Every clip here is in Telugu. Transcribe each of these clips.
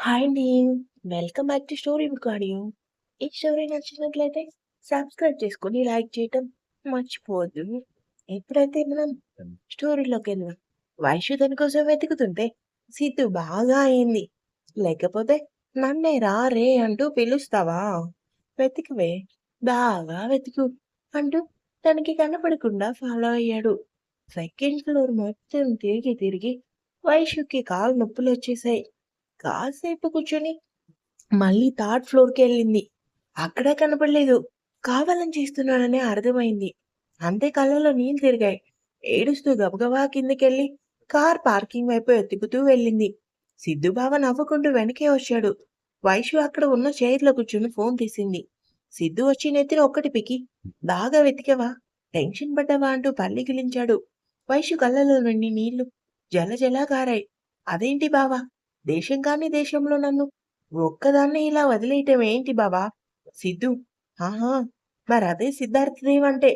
హాయ్ అండి. Welcome back to story book audio. ఈ స్టోరీ నచ్చినట్లయితే సబ్స్క్రైబ్ చేసుకొని లైక్ చేయటం మర్చిపోవద్దు. ఎప్పుడైతే మనం స్టోరీలోకెళ్దాం. వైషు తన కోసం వెతుకుతుంటే సిద్ధు బాగా అయింది. లేకపోతే నన్నే రా రే అంటూ పిలుస్తావా? వెతికివే బాగా వెతుకు అంటూ తనకి కనపడకుండా ఫాలో అయ్యాడు. సెకండ్ ఫ్లోర్ మొత్తం తిరిగి తిరిగి వైషుకి కాలు నొప్పులొచ్చేసాయి. కాసేపు కూర్చొని మళ్ళీ థర్డ్ ఫ్లోర్‌కెళ్ళింది. అక్కడ కనపడలేదు. కావాలని చేస్తున్నాడని అర్థమైంది. అంతే కళ్ళలో నీళ్ళు తిరిగాయి. ఏడుస్తూ గబగబా కిందకెళ్ళి కార్ పార్కింగ్ వైపు వెతుకుతూ వెళ్ళింది. సిద్ధు బావ నవ్వుకుంటూ వెనకే వచ్చాడు. వైషు అక్కడ ఉన్న చైర్‌లో కూర్చొని ఫోన్ తీసింది. సిద్ధు వచ్చి నెత్తిన ఒక్కటి పికి, "బాగా వెతికావా? టెన్షన్ పడ్డావా?" అంటూ పళ్ళికిలించాడు. వైషు కళ్ళలో నుండి నీళ్లు జలజలా కారాయి. "అదేంటి బావా? దేశం కాని దేశంలో నన్ను ఒక్కదాన్నే ఇలా వదిలేయటం ఏంటి బావా?" సిద్ధు, "ఆహా! మరదే సిద్ధార్థదేవ్ అంటే.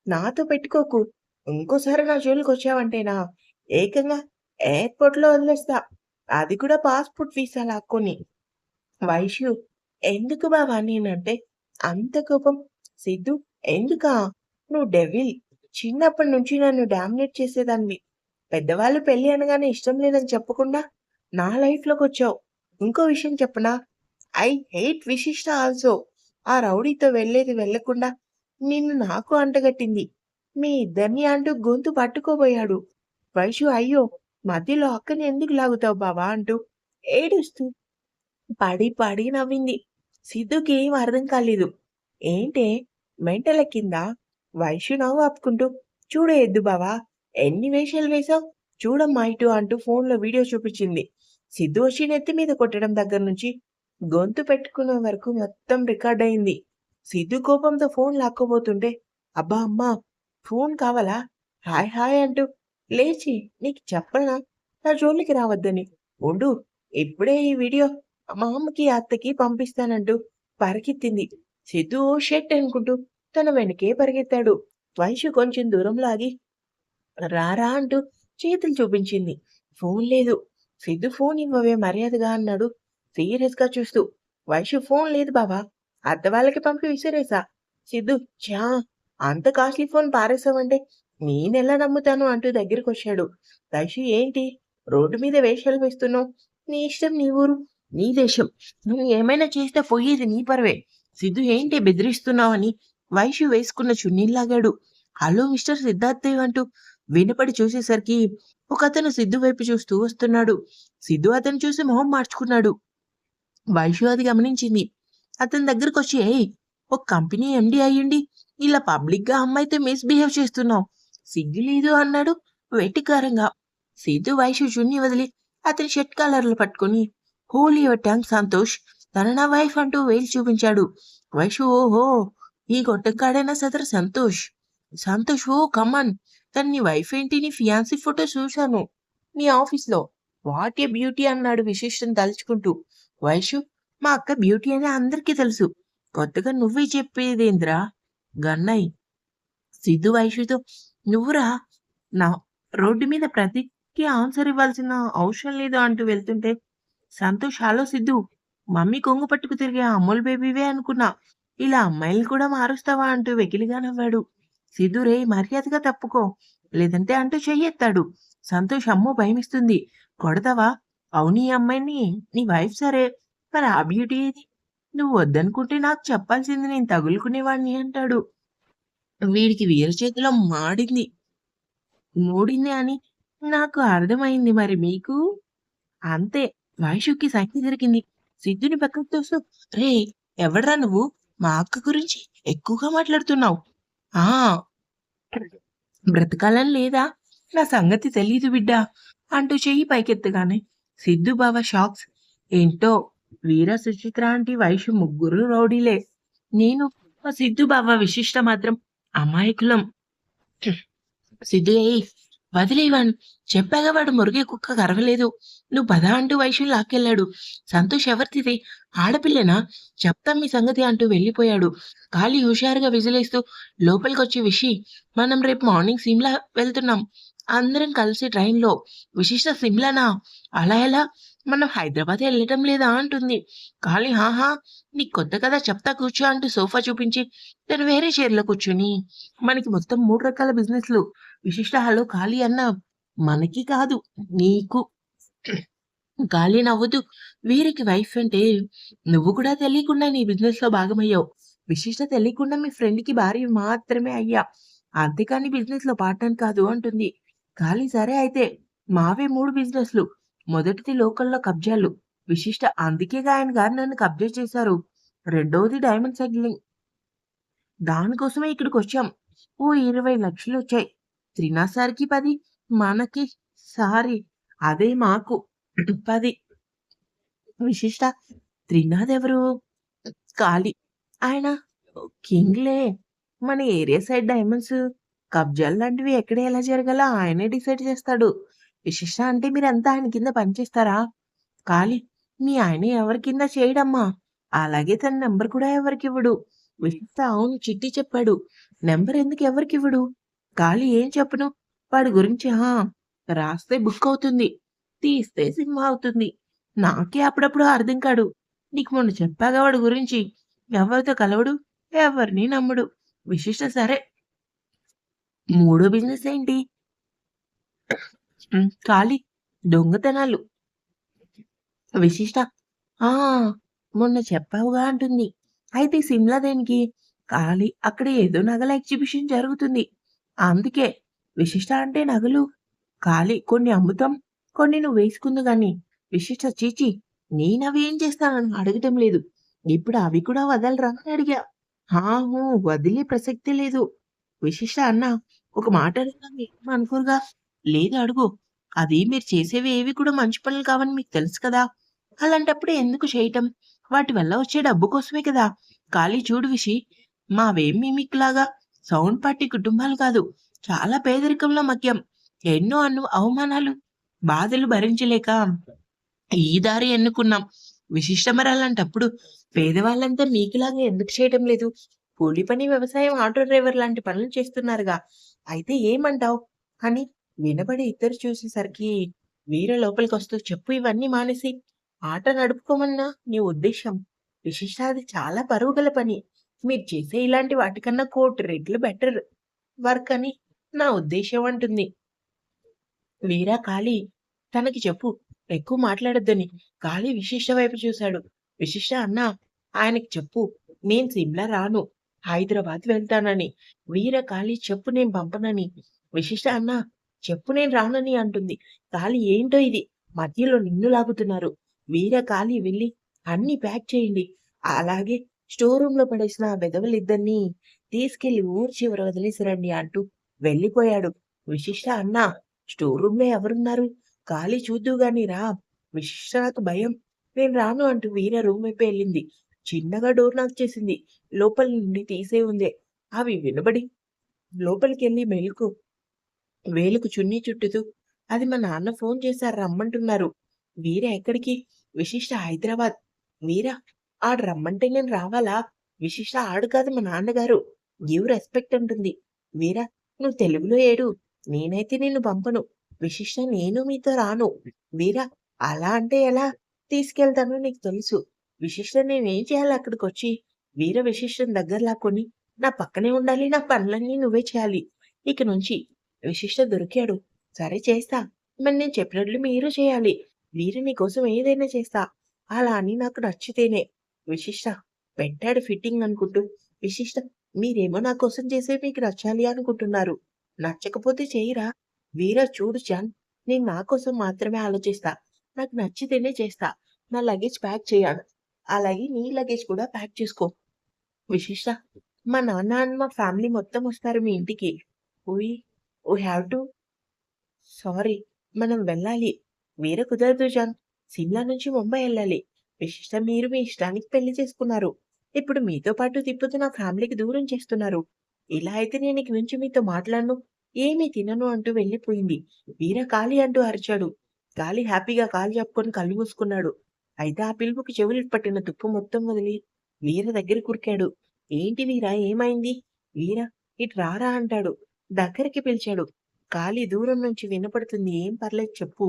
నాతో పెట్టుకోకు. ఇంకోసారి నా జోలికొచ్చావంటేనా ఏకంగా ఎయిర్‌పోర్ట్‌లో వదిలేస్తా. అది కూడా పాస్‌పోర్ట్ వీసా లాక్కొని." వైష్యు, "ఎందుకు బావా నేనంటే అంత కోపం?" సిద్ధు, "ఎందుకా? నువ్వు డెవిల్. చిన్నప్పటి నుంచి నన్ను డామినేట్ చేసేదానివి. పెద్దవాళ్ళు పెళ్లి అనగానే ఇష్టం లేదని చెప్పకుండా నా లైఫ్‌లోకొచ్చావు. ఇంకో విషయం చెప్పనా? ఐ హేట్ విశిష్ట ఆల్సో. ఆ రౌడీతో వెళ్ళేది వెళ్ళకుండా నిన్ను నాకు అంటగట్టింది. మీ ఇద్దరిని అంటూ గొంతు పట్టుకోబోయాడు." వైషు, "అయ్యో! మధ్యలో అక్కని ఎందుకు లాగుతావు బావా?" అంటూ ఏడుస్తూ పడి పడి నవ్వింది. సిద్ధుకి ఏం అర్థం కాలేదు. "ఏంటే మెంటలెక్కిందా?" వైషు నవ్వు ఆపుకుంటూ, "చూడు ఎద్దు బావా, ఎన్ని వేషాలు వేశావు? చూడమ్మా ఇటు" అంటూ ఫోన్‌లో వీడియో చూపించింది. సిద్ధు వచ్చి నెత్తి మీద కొట్టడం దగ్గర నుంచి గొంతు పెట్టుకునే వరకు మొత్తం రికార్డ్ అయింది. సిద్ధు కోపంతో ఫోన్ లాక్కోబోతుంటే, "అబ్బా అమ్మా! ఫోన్ కావాలా? హాయ్ హాయ్" అంటూ లేచి, "నీకు చెప్పనా నా జోలికి రావద్దని. ఉండు, ఇప్పుడే ఈ వీడియో మా అమ్మకి, అత్తకి పంపిస్తానంటూ పరిగెత్తింది. సిద్ధు ఓ షట్ అనుకుంటూ తన వెనకే పరిగెత్తాడు. వైషు కొంచెం దూరంలో ఆగి రారా అంటూ చేతులు చూపించింది. ఫోన్ లేదు. సిద్ధు, "ఫోన్ ఇవ్వవే మర్యాదగా" అన్నాడు సీరియస్‌గా చూస్తూ. వైషు, "ఫోన్ లేదు బావా. అత్త వాళ్ళకి పంపి విసిరేసా." సిద్ధు, "ఛా! అంత కాస్ట్‌లీ ఫోన్ పారేసావంటే నేనెలా నమ్ముతాను" అంటూ దగ్గరకొచ్చాడు. వైషు, "ఏంటి రోడ్డు మీద వేషాలు వేస్తున్నావు? నీ ఇష్టం, నీ ఊరు, నీ దేశం. నువ్వు ఏమైనా చేస్తే పోయేది నీ పరువే." సిద్ధు, "ఏంటి బెదిరిస్తున్నావని" వైషు వేసుకున్న చున్నీని లాగాడు. "హలో మిస్టర్ సిద్ధార్థ్ దేవ్" అంటూ వినపడి చూసేసరికి ఒకతను సిద్ధు వైపు చూస్తూ వస్తున్నాడు. సిద్ధు అతన్ని చూసి మొహం మార్చుకున్నాడు. వైషు అది గమనించింది. అతని దగ్గరకొచ్చి, "ఏయ్! ఒక కంపెనీ ఎండీ అయ్యుండి ఇలా పబ్లిక్‌గా అమ్మాయితో మిస్‌బిహేవ్ చేస్తున్నావు. సిగ్గు లేదు" అన్నాడు వెటకారంగా. సిద్ధు వైషు చున్నీ వదిలి అతని షర్ట్ కాలర్‌లు పట్టుకొని, "హోల్ యువర్ టంగ్ సంతోష్. తను నా వైఫ్" అంటూ వేలు చూపించాడు. వైషు, "ఓహో! ఈ గొట్టంగాడేనా సదరు సంతోష్. సంతోష్, ఓ కమాన్. తను నీ వైఫ్ ఏంటి? నీ ఫియాన్సీ ఫోటో చూశాను నీ ఆఫీస్‌లో. వాట్ ఎ బ్యూటీ" అన్నాడు విశిష్టని తలుచుకుంటూ. వైషు, "మా అక్క బ్యూటీ అని అందరికీ తెలుసు. కొత్తగా నువ్వే చెప్పేదేందిరా గన్నయ్." సిద్ధు వైషుతో, "నువ్వురా నా రోడ్డు మీద ప్రతికి ఆన్సర్ ఇవ్వాల్సిన అవసరం లేదు" అంటూ వెళ్తుంటే, సంతోష్, "హలో సిద్ధు, మమ్మీ కొంగు పట్టుకు తిరిగే అమూల్ బేబీవే అనుకున్నా. ఇలా అమ్మాయిల్ని కూడా మారుస్తావా" అంటూ వెకిలిగా నవ్వాడు. సిద్ధు, "రేయ్ మర్యాదగా తప్పుకో, లేదంటే" అంటూ చెయ్యెత్తాడు. సంతోష్, "అమ్మో భయమేస్తుంది. కొడతావా? అవును, ఈ అమ్మాయిని నీ వైఫ్ సరే, మరి ఆ బ్యూటీ ఏది? నువ్వు వద్దనుకుంటే నాకు చెప్పాల్సింది, నేను తగులుకునేవాడిని" అంటాడు. వీడికి వీర చేతిలో మూడింది అని నాకు అర్థమైంది. మరి మీకు? అంతే. వైషుకి సైకిల్ దొరికింది. సిద్ధుని పక్కకు తోస్తూ, "రేయ్! ఎవడ్రా నువ్వు? మా అక్క గురించి ఎక్కువగా మాట్లాడుతున్నావు. ఆ! బ్రతకాలని లేదా? నా సంగతి తెలీదు బిడ్డా" అంటూ చెయ్యి పైకెత్తగానే సిద్ధు బావ షాక్స్. ఏంటో వీర, సుచిత్ర ఆంటీ, వైషు ముగ్గురు రౌడీలే. నేను, మా సిద్ధు బావ విశిష్ట మాత్రం అమాయకులం. సిద్ధు, "ఏయ్! వదిలేయ్ వాడిని. చెప్పాగా వాడు మురిగే కుక్క కరవలేదు. నువ్వు పద" అంటూ వైష్ణవి లాక్కెళ్ళాడు. సంతోష్, "ఎవరిదిది? ఆడపిల్లేనా? చెప్తాం మీ సంగతి" అంటూ వెళ్ళిపోయాడు. కాళీ హుషారుగా విజిలేస్తూ లోపలికొచ్చి, "విషి, మనం రేపు మార్నింగ్ సిమ్లా వెళ్తున్నాం. అందరం కలిసి ట్రైన్‌లో." "విశిష్ట సిమ్లానా? అలా ఎలా?" మనం హైదరాబాద్ వెళ్ళటం లేదా అంటుంది. కాళీ హాహా నీకు కొత్త కదా చెప్తా కూర్చో అంటూ సోఫా చూపించి తను వేరే చైర్లో కూర్చొని మనకి మొత్తం 3 రకాల బిజినెస్లు. విశిష్ట హలో కాళీ అన్న మనకి కాదు నీకు. గాలి నవ్వుతూ వీరికి వైఫ్ అంటే నువ్వు కూడా తెలియకుండా నీ బిజినెస్ లో భాగమయ్యావు. విశిష్ట తెలియకుండా మీ ఫ్రెండ్ కి భార్య మాత్రమే అయ్యా. అంతేకాని బిజినెస్ లో పార్ట్నర్ కాదు అంటుంది. గాలి సరే అయితే మావే 3 బిజినెస్లు. మొదటిది లోకల్లో కబ్జాలు. విశిష్ట అందుకేగా ఆయన గారు నన్ను కబ్జా చేశారు. రెండవది డైమండ్ సెగ్లింగ్. దానికోసమే ఇక్కడికి వచ్చాం. ఓ 20 లక్షలు వచ్చాయి. త్రినాసారికి 10, మనకి సారీ అదే మాకు 10. విశిష్ట త్రినాథ్ ఎవరు? కాళీ. ఆయన కింగ్‌లే. మన ఏరియా సైడ్ డైమండ్స్, కబ్జాలు లాంటివి ఎక్కడ ఎలా జరగాలో ఆయనే డిసైడ్ చేస్తాడు. విశిష్ట అంటే మీరంతా ఆయన కింద పనిచేస్తారా? కాళీ. మీ ఆయన ఎవరి కింద చేయడమ్మా. అలాగే తన నంబర్ కూడా ఎవరికివ్వడు. విశిష్ట అవును చిట్టి చెప్పాడు. నంబర్ ఎందుకు ఎవరికివ్వడు? కాళీ ఏం చెప్పను. వాడి గురించి రాస్తే బుక్ అవుతుంది. తీస్తే సినిమా అవుతుంది. నాకే అప్పుడప్పుడు అర్థం కాడు. నీకు మొన్న చెప్పాగా వాడి గురించి. ఎవరితో కలవడు, ఎవరిని నమ్మడు. విశిష్ట సరే. మూడో బిజినెస్ ఏంటి? ఖాళీ దొంగతనాలు. విశిష్ట ఆ! మొన్న చెప్పావుగా అంటుంది. అయితే సిమ్లా దేనికి? ఖాళీ అక్కడ ఏదో నగల ఎగ్జిబిషన్ జరుగుతుంది. అందుకే. విశిష్ట అంటే నగలు. ఖాళీ కొన్ని అమ్ముతాం, కొన్ని నువ్వేసుకుందు గాని. విశిష్ట ఛీ! నేనవి ఏం చేస్తానని అడగటం లేదు. ఇప్పుడు అవి కూడా వదలరా అని అడిగా. హూ! వదిలే ప్రసక్తే లేదు. విశిష్ట అన్న ఒక మాట అడుగుతాను ఏమనుకోరుగా? లేదు అడుగు. అది మీరు చేసేవి ఏవి కూడా మంచి పనులు కావని మీకు తెలుసు కదా! అలాంటప్పుడు ఎందుకు చేయటం? వాటి వల్ల వచ్చే డబ్బు కోసమే కదా! ఖాళీ చూడు విషి, మావేమీ మీకులాగా సౌండ్ పార్టీ కుటుంబాలు కాదు. చాలా పేదరికంలో మగ్గాం. ఎన్నో అవమానాలు, బాధలు భరించలేక ఈ దారి ఎన్నుకున్నాం. విశిష్ట మరలాంటప్పుడు పేదవాళ్ళంతా మీకులాగా ఎందుకు చేయటం లేదు? కూలి పని, వ్యవసాయం, ఆటో డ్రైవర్ లాంటి పనులు చేస్తున్నారుగా. అయితే ఏమంటావు? అని వినబడి ఇద్దరు చూసేసరికి వీర లోపలికొస్తూ చెప్పు ఇవన్నీ మానేసి ఆట నడుపుకోమన్నా నీ ఉద్దేశం. విశిష్ట అది చాలా బరువు గల పని. మీరు చేసే ఇలాంటి వాటికన్నా 1,00,00,000 రెట్లు బెటర్ వర్క్ అని నా ఉద్దేశం అంటుంది. వీరా ఖాళీ తనకి చెప్పు ఎక్కువ మాట్లాడొద్దని. ఖాళీ విశిష్ట వైపు చూశాడు. విశిష్ట అన్నా ఆయనకి చెప్పు నేను సిమ్లా రాను. హైదరాబాద్ వెళ్తానని. వీర ఖాళీ చెప్పు నేను పంపనని. విశిష్ట అన్నా చెప్పు నేను రానని అంటుంది. ఖాళీ ఏంటో ఇది మధ్యలో నిన్ను లాగుతున్నారు. వీర ఖాళీ వెళ్ళి అన్ని ప్యాక్ చేయండి. అలాగే స్టోర్ రూమ్ లో పడేసిన ఆ వెధవలిద్దరినీ తీసుకెళ్లి ఊరు చివర వదిలేసిరండి అంటూ వెళ్ళిపోయాడు. విశిష్ట అన్నా స్టోర్ రూమ్ లో ఎవరున్నారు? ఖాళీ చూద్దువు గాని రా. విశిష్ట నాకు భయం. నేను రాను అంటూ వీర రూమ్ వైపు వెళ్ళింది. చిన్నగా డోర్ నాక్ చేసింది. లోపల నుండి తీసే ఉంది. అవి వినబడి లోపలికెళ్ళి వేలుకు చున్నీ చుట్టుతూ అది మా నాన్న ఫోన్ చేశారు రమ్మంటున్నారు. వీర ఎక్కడికి? విశిష్ట హైదరాబాద్. వీర ఆడు రమ్మంటే నేను రావాలా? విశిష్ట ఆడు కాదు మా నాన్నగారు. గివ్ రెస్పెక్ట్ అంటుంది. వీర నువ్వు తెలుగులో ఏడు. నేనైతే నిన్ను పంపను. విశిష్ట నేను మీతో రాను. వీర అలా అంటే ఎలా? తీసుకెళ్తానో నీకు తెలుసు. విశిష్ట నేనేం చేయాలి అక్కడికొచ్చి? వీర విశిష్టని దగ్గర లాక్కొని నా పక్కనే ఉండాలి. నా పనులన్నీ నువ్వే చేయాలి. ఇక నుంచి విశిష్ట దొరికాడు. సరే చేస్తా. మరి నేను చెప్పినట్లు మీరు చేయాలి. వీర నీకోసం ఏదైనా చేస్తా. అలా అని నాకు నచ్చితేనే. విశిష్ట పెట్టాడు ఫిట్టింగ్ అనుకుంటూ. విశిష్ట మీరేమో నా కోసం చేసేవి మీకు నచ్చాలి అనుకుంటున్నారు. నచ్చకపోతే చెయ్యరా? వీర చూడు జాన్ నేను నా కోసం మాత్రమే ఆలోచిస్తా. నాకు నచ్చితేనే చేస్తా. నా లగేజ్ ప్యాక్ చేయాలి. అలాగే నీ లగేజ్ కూడా ప్యాక్ చేసుకో. విశిష్ట మా నాన్న అండ్ మా ఫ్యామిలీ మొత్తం వస్తారు మీ ఇంటికి. వి వి హావ్ టు సారీ మనం వెళ్ళాలి. వీర కుదరదు జాన్. సిమ్లా నుంచి ముంబై వెళ్ళాలి. విశిష్ట మీరు మీ ఇష్టానికి పెళ్లి చేసుకున్నారు. ఇప్పుడు మీతో పాటు తిప్పుతూ నా ఫ్యామిలీకి దూరం చేస్తున్నారు. ఇలా అయితే నేను ఇక నుంచి మీతో మాట్లాడను. ఏమీ తినను అంటూ వెళ్ళిపోయింది. వీర ఖాళీ అంటూ అరిచాడు. గాలి హ్యాపీగా కాలు చెప్పుకొని కళ్ళు మూసుకున్నాడు. అయితే ఆ పిలుపుకి చెవులు పట్టిన తుప్పు మొత్తం వదిలి వీర దగ్గర కురికాడు. ఏంటి వీరా ఏమైంది? వీర ఇటు రారా అంటాడు. దగ్గరికి పిలిచాడు. గాలి దూరం నుంచి వినపడుతుంది. ఏం పర్లేదు చెప్పు.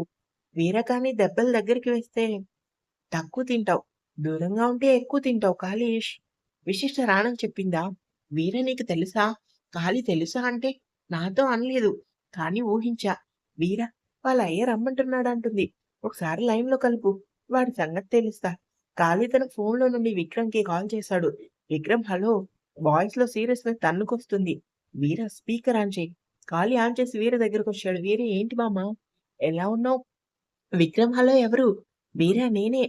వీర కానీ దెబ్బలు దగ్గరికి వేస్తే తక్కువ తింటావు. దూరంగా ఉంటే ఎక్కువ తింటావు కాళీష్. విశిష్ట రానని చెప్పిందా? వీర నీకు తెలుసా? కాళీ తెలుసా అంటే నాతో అనలేదు. కానీ ఊహించా. వీర వాళ్ళ అయ్య రమ్మంటున్నాడంటుంది. ఒకసారి లైన్‌లో కలుపు. వాడి సంగతి తెలుస్తా. కాళీ తన ఫోన్‌లో నుండి విక్రమ్‌కి కాల్ చేశాడు. విక్రమ్ హలో! వాయిస్‌లో సీరియస్‌నెస్ తన్నుకొస్తుంది. వీర స్పీకర్ ఆన్ చెయి. కాళీ ఆన్ చేసి వీర దగ్గరకొచ్చాడు. వీర ఏంటి మామ? ఎలా ఉన్నావు? విక్రమ్ హలో ఎవరు? వీరా నేనే.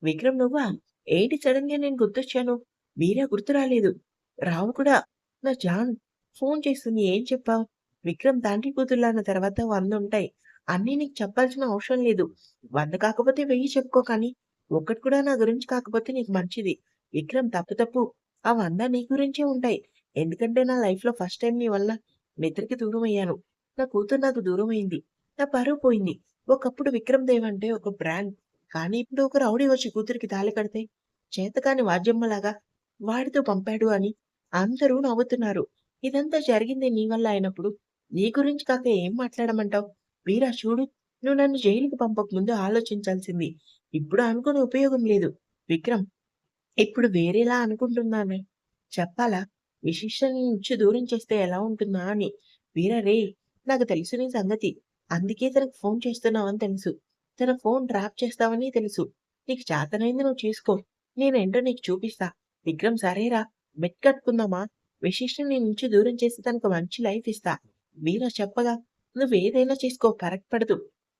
విక్రమ్ నువ్వా? ఏంటి సడన్‌గా నేను గుర్తొచ్చాను? వీరా గుర్తు రాలేదు. రావు కూడా. నా జాన్ ఫోన్ చేస్తుంది ఏం చెప్పావు? విక్రమ్ తండ్రి కూతుర్లు అన్న తర్వాత 100 ఉంటాయి. అన్నీ నీకు చెప్పాల్సిన అవసరం లేదు. 100 కాకపోతే 1000 చెప్పుకో కానీ, ఒక్కటి కూడా నా గురించి కాకపోతే నీకు మంచిది. విక్రమ్ తప్పు తప్పు. ఆ 100 నీ గురించే ఉంటాయి. ఎందుకంటే నా లైఫ్‌లో ఫస్ట్ టైమ్ నీ వల్ల నిద్రకి దూరమయ్యాను. నా కూతురు నాకు దూరమైంది. నా పరువు పోయింది. ఒకప్పుడు 'విక్రమ్ దేవ్' అంటే ఒక బ్రాండ్. కానీ ఇప్పుడు ఒక రౌడీ వచ్చి కూతురికి తాళి కడితే, చేతకాని వాజమ్మలాగా వాడితో పంపాడు అని అందరూ నవ్వుతున్నారు. ఇదంతా జరిగింది నీ వల్ల అయినప్పుడు, నీ గురించి కాక ఏం మాట్లాడమంటావు? వీరా చూడు, నువ్వు నన్ను జైలుకి పంపక ముందు ఆలోచించాల్సింది. ఇప్పుడు అనుకుని ఉపయోగం లేదు. విక్రమ్ ఇప్పుడు వేరేలా అనుకుంటున్నాను. చెప్పాలా? విశిష్టని నుంచి దూరం చేస్తే ఎలా ఉంటుందా అని. వీరా రేయ్! నాకు తెలుసు నీ సంగతి. అందుకే తనకు ఫోన్ చేస్తున్నావని తెలుసు. తన ఫోన్ ట్రాప్ చేస్తావని తెలుసు. నీకు చేతనైంది నువ్వు చేసుకో. నేనేంటో నీకు చూపిస్తా. విక్రమ్ సరేరా బెట్ కట్టుకుందామా? విశిష్టని నీ నుంచి దూరం చేసి తనకు మంచి లైఫ్ ఇస్తా. వీరా చెప్పగా నువ్వేదైనా చేసుకో ఫరక్ పడదు.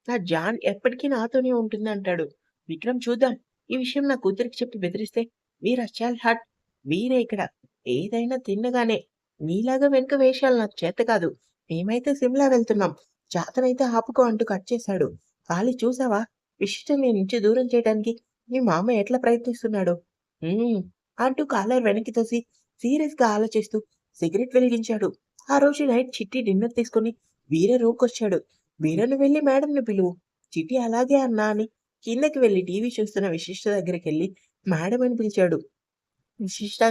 నా జాన్ ఎప్పటికీ నాతోనే ఉంటుందంటాడు. విక్రమ్ చూద్దాం. ఈ విషయం నా కూతురికి చెప్పి బెదిరిస్తే వీరా చల్ హట్. వీరే ఇక్కడ. ఏదైనా తిన్నగానే. నీలాగా వెనుక వేషాలు నాకు చేత కాదు. మేమైతే సిమ్లా వెళ్తున్నాం. చేతనైతే ఆపుకో అంటూ కట్ చేశాడు. కాళీ చూసావా? విశిష్టని నీ నుంచి దూరం చేయడానికి మీ మామ ఎట్లా ప్రయత్నిస్తున్నాడో. హ్మ్. అంటూ కాలర్ వెనక్కి తోసి సీరియస్‌గా ఆలోచిస్తూ సిగరెట్ వెలిగించాడు. ఆ రోజు నైట్ చిట్టి డిన్నర్ తీసుకొని వీర రూమ్‌కొచ్చాడు. వీరను వెళ్లి మేడంని పిలువు. చిట్టి అలాగే అన్నా అని కిందకి వెళ్లి టీవీ చూస్తున్న విశిష్ట దగ్గరికెళ్లి మేడం అని పిలిచాడు. విశిష్ట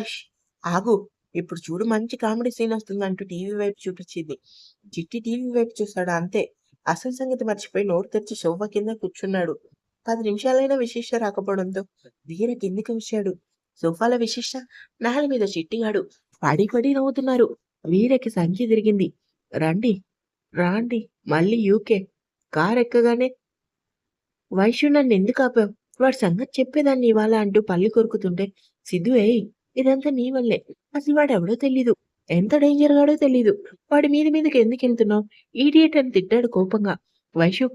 ఆగు. ఇప్పుడు చూడు మంచి కామెడీ సీన్ వస్తుందంటూ టీవీ వైపు చూపించింది. చిట్టి టీవీ వైపు చూశాడు అంతే. అసలు సంగతి మర్చిపోయి నోరు తెరిచి సోఫా కింద కూర్చున్నాడు. 10 నిమిషాలైనా విశిష్ట రాకపోవడంతో ధీర కిందికి వచ్చాడు. సోఫాలో విశిష్ట, నేల మీద చిట్టిగాడు. పడి పడి నవ్వుతున్నారు. వీరకి సంచి తిరిగింది. రండి, రాండి మళ్ళీ యూకే. కారెక్కగానే వైశ్యు నన్నెందుకు ఆపావు? వాడి సంగతి చెప్పేదాన్ని ఇవాళ అంటూ పళ్ళు కొరుకుతుంటే, సిద్ధు ఏయ్! ఇదంతా నీ వల్లే. అసలు వాడెవడో తెలీదు. ఎంత డేంజర్ గాడో తెలీదు. వాడి మీదకి ఎందుకెళ్తున్నావు? ఈడియట్ అని తిట్టాడు కోపంగా. వైశ్యు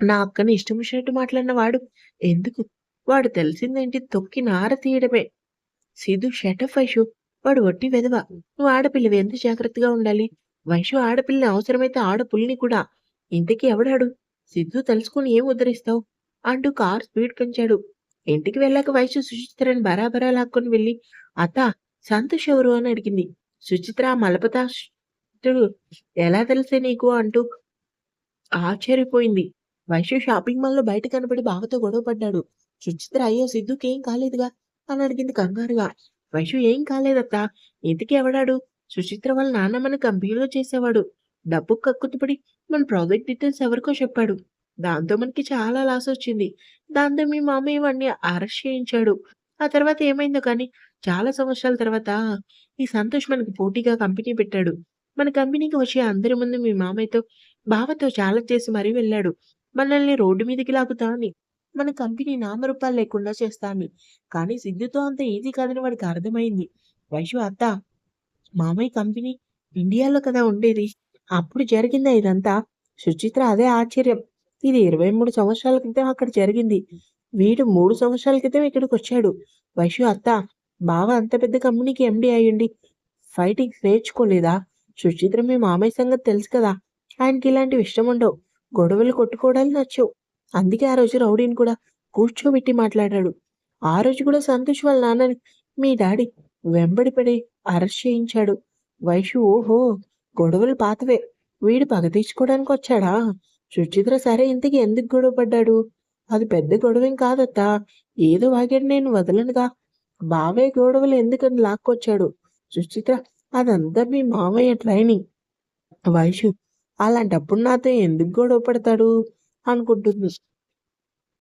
నా అక్కని ఇష్టమొచ్చినట్టు మాట్లాడిన వాడు ఎందుకు? వాడు తెలిసిందేంటి తొక్కి నార తీయడమే. సిద్ధు షటప్ వైషు. వాడు వట్టి వెధవ. నువ్వు ఆడపిల్లవి ఎంత జాగ్రత్తగా ఉండాలి. వైషు ఆడపిల్లని అవసరమైతే ఆడపుల్ని కూడా. ఇంతకీ ఎవడాడు? సిద్ధు తెలుసుకొని ఏం ఉద్ధరిస్తావు? అంటూ కారు స్పీడ్ పెంచాడు. ఇంటికి వెళ్ళాక వైషు సుచిత్రని బరాబరా లాక్కొని వెళ్ళి అత్తా సంతోష్ ఎవరు అని అడిగింది. సుచిత్ర మలపతాడు ఎలా తెలిసే నీకు అంటూ ఆశ్చర్యపోయింది. వైశ్య షాపింగ్ మాల్‌లో బయట కనపడి బావతో గొడవ పడ్డాడు. సుచిత్ర అయ్యో! సిద్ధుకేం కాలేదుగా అని అడిగింది కంగారుగా. వైశ్య ఏం కాలేదత్తా. ఇంతకీ ఎవడాడు? సుచిత్ర వాళ్ళ నాన్న మన కంపెనీలో చేసేవాడు. డబ్బుకు కక్కుర్తిపడి మన ప్రాజెక్ట్ డీటెయిల్స్ ఎవరికో చెప్పాడు. దాంతో మనకి చాలా లాసొచ్చింది. దాంతో మీ మామయ్య వాడిని అరెస్ట్ చేయించాడు. ఆ తర్వాత ఏమైందో కానీ చాలా సంవత్సరాల తర్వాత ఈ సంతోష్ మనకి పోటీగా కంపెనీ పెట్టాడు. మన కంపెనీకి వచ్చే అందరి ముందు మీ మామయ్యతో బావతో ఛాలెంజ్ చేసి మరీ వెళ్ళాడు. మనల్ని రోడ్డు మీదకి లాగుతా అని. మన కంపెనీ నామరూపాలు లేకుండా చేస్తా అని. కానీ సిద్ధుతో అంత ఈజీ కాదని వాడికి అర్థమైంది. వైషు అత్త, మామయ్య కంపెనీ ఇండియాలో కదా ఉండేది. అప్పుడు జరిగిందా ఇదంతా? సుచిత్ర అదే ఆశ్చర్యం. ఇది 23 సంవత్సరాల క్రితం అక్కడ జరిగింది. వీడు 3 సంవత్సరాల క్రితం ఇక్కడికొచ్చాడు. వైషు అత్త, బావ అంత పెద్ద కంపెనీకి ఎండీ అయ్యుండి ఫైటింగ్స్ నేర్చుకోలేదా? సుచిత్ర మీ మామయ్య సంగతి తెలుసు కదా! ఆయనకి ఇలాంటివి ఇష్టముండవు. గొడవలు కొట్టుకోవడాలు నచ్చవు. అందుకే ఆ రోజు రౌడీని కూడా కూర్చోబెట్టి మాట్లాడాడు. ఆ రోజు కూడా సంతోష్ వాళ్ళ నాన్నని మీ డాడీ వెంబడి పడి అరెస్ట్ చేయించాడు. వైషు ఓహో! గొడవలు పాతవే. వీడు పగ తీర్చుకోవడానికొచ్చాడా? సుచిత్ర సరే ఇంతకీ ఎందుకు గొడవ పడ్డాడు? అది పెద్ద గొడవేం కాదత్తా. ఏదో వాగాడు నేను వదలనుగా. బావయ్య గొడవలు ఎందుకని లాక్కొచ్చాడు. సుచిత్ర అదంతా మీ మామయ్య ట్రైనింగ్. వైషు అలాంటప్పుడు నాతో ఎందుకు గొడవ పడతాడు అనుకుంటుంది.